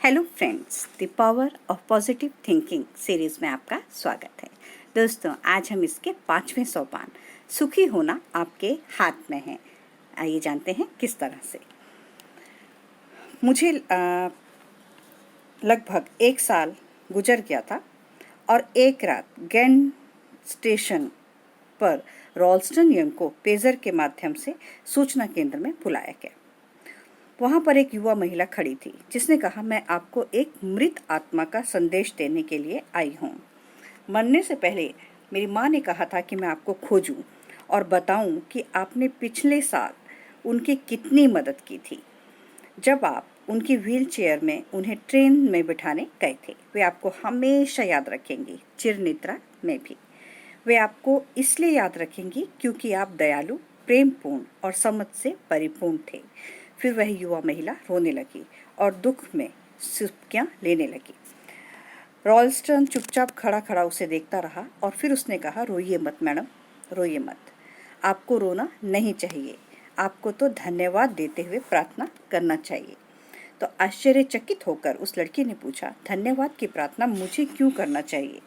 Hello friends, the power of positive thinking series में आपका स्वागत है। दोस्तों, आज हम इसके 5वें सोपान सुखी होना आपके हाथ में है। आइए जानते हैं किस तरह से। मुझे लगभग 1 साल गुजर गया था और एक रात गैंड स्टेशन पर रॉल्स्टन यंग को पेजर के माध्यम से सूचना केंद्र में बुलाया गया। वहां पर एक युवा महिला खड़ी थी जिसने कहा, मैं आपको एक मृत आत्मा का संदेश देने के लिए आई हूँ। मरने से पहले मेरी माँ ने कहा था कि मैं आपको खोजूं और बताऊं कि आपने पिछले साल उनकी कितनी मदद की थी जब आप उनकी व्हील चेयर में उन्हें ट्रेन में बिठाने गए थे। वे आपको हमेशा याद रखेंगी, चिरनिद्रा में भी। वे आपको इसलिए याद रखेंगी क्योंकि आप दयालु, प्रेमपूर्ण और समझ से परिपूर्ण थे। फिर वह युवा महिला रोने लगी और दुख में सिसकियां लेने लगी। रॉल्स्टन चुपचाप खड़ा खड़ा उसे देखता रहा और फिर उसने कहा, रोइए मत मैडम, रोइए मत। आपको रोना नहीं चाहिए, आपको तो धन्यवाद देते हुए प्रार्थना करना चाहिए। तो आश्चर्यचकित होकर उस लड़की ने पूछा, धन्यवाद की प्रार्थना मुझे क्यों करना चाहिए?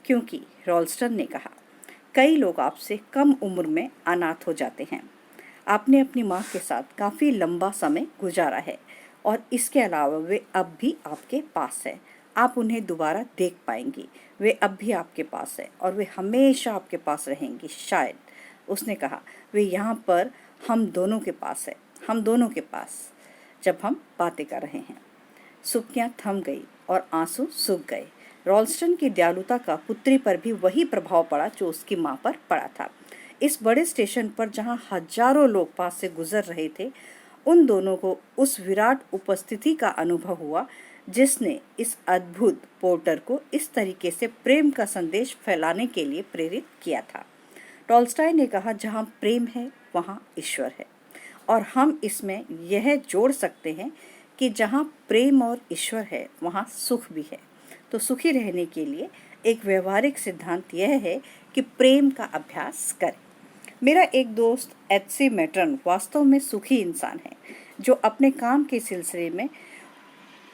क्योंकि रॉल्स्टन ने कहा, कई लोग आपसे कम उम्र में अनाथ हो जाते हैं। आपने अपनी माँ के साथ काफ़ी लंबा समय गुजारा है और इसके अलावा वे अब भी आपके पास हैं। आप उन्हें दोबारा देख पाएंगी। वे अब भी आपके पास है और वे हमेशा आपके पास रहेंगी। शायद, उसने कहा, वे यहाँ पर हम दोनों के पास है, हम दोनों के पास, जब हम बातें कर रहे हैं। सुबकियाँ थम गई और आंसू सूख गए। रॉल्स्टन की दयालुता का पुत्री पर भी वही प्रभाव पड़ा जो उसकी माँ पर पड़ा था। इस बड़े स्टेशन पर जहाँ हजारों लोग पास से गुजर रहे थे, उन दोनों को उस विराट उपस्थिति का अनुभव हुआ जिसने इस अद्भुत पोर्टर को इस तरीके से प्रेम का संदेश फैलाने के लिए प्रेरित किया था। टॉल्स्टॉय ने कहा, जहाँ प्रेम है वहाँ ईश्वर है। और हम इसमें यह जोड़ सकते हैं कि जहाँ प्रेम और ईश्वर है वहाँ सुख भी है। तो सुखी रहने के लिए एक व्यवहारिक सिद्धांत यह है कि प्रेम का अभ्यास करें। मेरा एक दोस्त एच.सी. मैटर्न वास्तव में सुखी इंसान है, जो अपने काम के सिलसिले में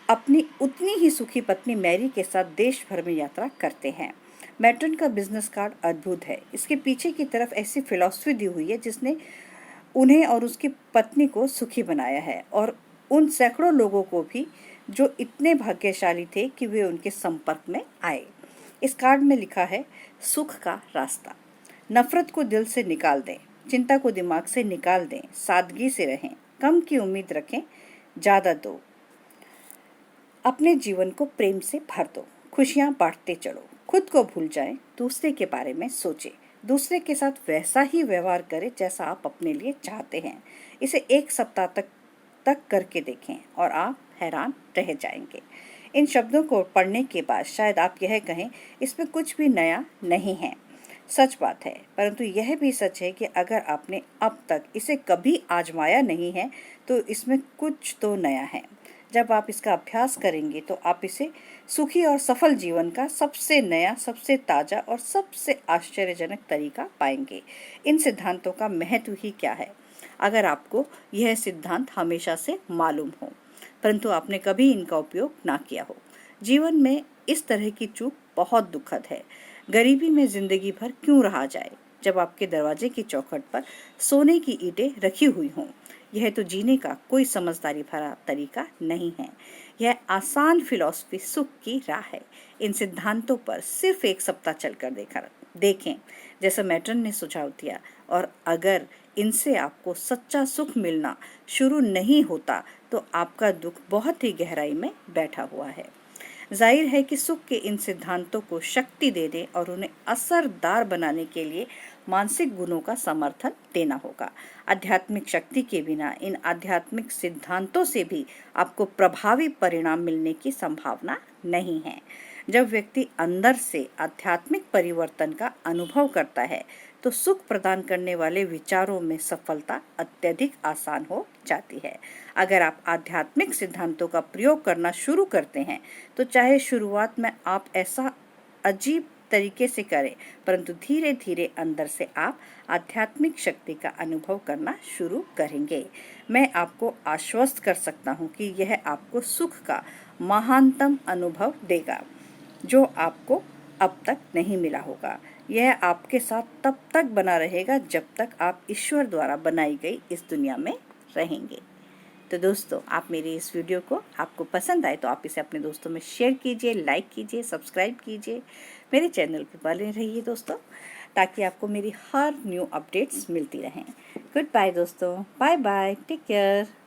अपनी उतनी ही सुखी पत्नी मैरी के साथ देश भर में यात्रा करते हैं। मैटर्न का बिजनेस कार्ड अद्भुत है। इसके पीछे की तरफ ऐसी फिलॉसफी दी हुई है जिसने उन्हें और उसकी पत्नी को सुखी बनाया है और उन सैकड़ों लोगों को भी जो इतने भाग्यशाली थे कि वे उनके संपर्क में आए। इस कार्ड में लिखा है, सुख का रास्ता। नफरत को दिल से निकाल दें, चिंता को दिमाग से निकाल दें, सादगी से रहें, कम की उम्मीद रखें, ज़्यादा दो। अपने जीवन को प्रेम से भर दो, खुशियाँ बांटते चलो, खुद को भूल जाएं, दूसरे के बारे में सोचें, दूसरे के साथ वैसा ही व्यवहार करें जैसा आप अपने लिए चाहते हैं। इसे 1 सप्ताह तक करके देखें और आप हैरान रह जाएंगे। इन शब्दों को पढ़ने के बाद शायद आप यह कहें, इसमें कुछ भी नया नहीं है। सच बात है, परंतु यह भी सच है कि अगर आपने अब तक इसे कभी आजमाया नहीं है तो इसमें कुछ तो नया है। जब आप इसका अभ्यास करेंगे तो आप इसे सुखी और सफल जीवन का सबसे नया, सबसे ताज़ा और सबसे आश्चर्यजनक तरीका पाएंगे। इन सिद्धांतों का महत्व ही क्या है, अगर आपको यह सिद्धांत हमेशा से मालूम हो परंतु आपने कभी इनका उपयोग ना किया हो। जीवन में इस तरह की चूक बहुत दुखद है। गरीबी में जिंदगी भर क्यों रहा जाए जब आपके दरवाजे की चौखट पर सोने की ईंटें रखी हुई हों। यह तो जीने का कोई समझदारी भरा तरीका नहीं है। यह आसान फिलॉसफी सुख की राह है। इन सिद्धांतों पर सिर्फ 1 सप्ताह चलकर देखें, जैसा मैटर्न ने सुझाव दिया, और अगर इनसे आपको सच्चा सुख मिलना शुरू नहीं होता तो आपका दुख बहुत ही गहराई में बैठा हुआ है। जाहिर है कि सुख के इन सिद्धांतों को शक्ति देने और उन्हें असरदार बनाने के लिए मानसिक गुणों का समर्थन देना होगा। आध्यात्मिक शक्ति के बिना इन आध्यात्मिक सिद्धांतों से भी आपको प्रभावी परिणाम मिलने की संभावना नहीं है। जब व्यक्ति अंदर से आध्यात्मिक परिवर्तन का अनुभव करता है तो सुख प्रदान करने वाले विचारों में सफलता अत्यधिक आसान हो जाती है। अगर आप आध्यात्मिक सिद्धांतों का प्रयोग करना शुरू करते हैं तो चाहे शुरुआत में आप ऐसा अजीब तरीके से करें, परंतु धीरे धीरे अंदर से आप आध्यात्मिक शक्ति का अनुभव करना शुरू करेंगे। मैं आपको आश्वस्त कर सकता हूँ कि यह आपको सुख का महानतम अनुभव देगा जो आपको अब तक नहीं मिला होगा। यह आपके साथ तब तक बना रहेगा जब तक आप ईश्वर द्वारा बनाई गई इस दुनिया में रहेंगे। तो दोस्तों, आप मेरी इस वीडियो को आपको पसंद आए तो आप इसे अपने दोस्तों में शेयर कीजिए, लाइक कीजिए, सब्सक्राइब कीजिए। मेरे चैनल पर बने रहिए दोस्तों, ताकि आपको मेरी हर न्यू अपडेट्स मिलती रहें। गुड बाय दोस्तों, बाय बाय, टेक केयर।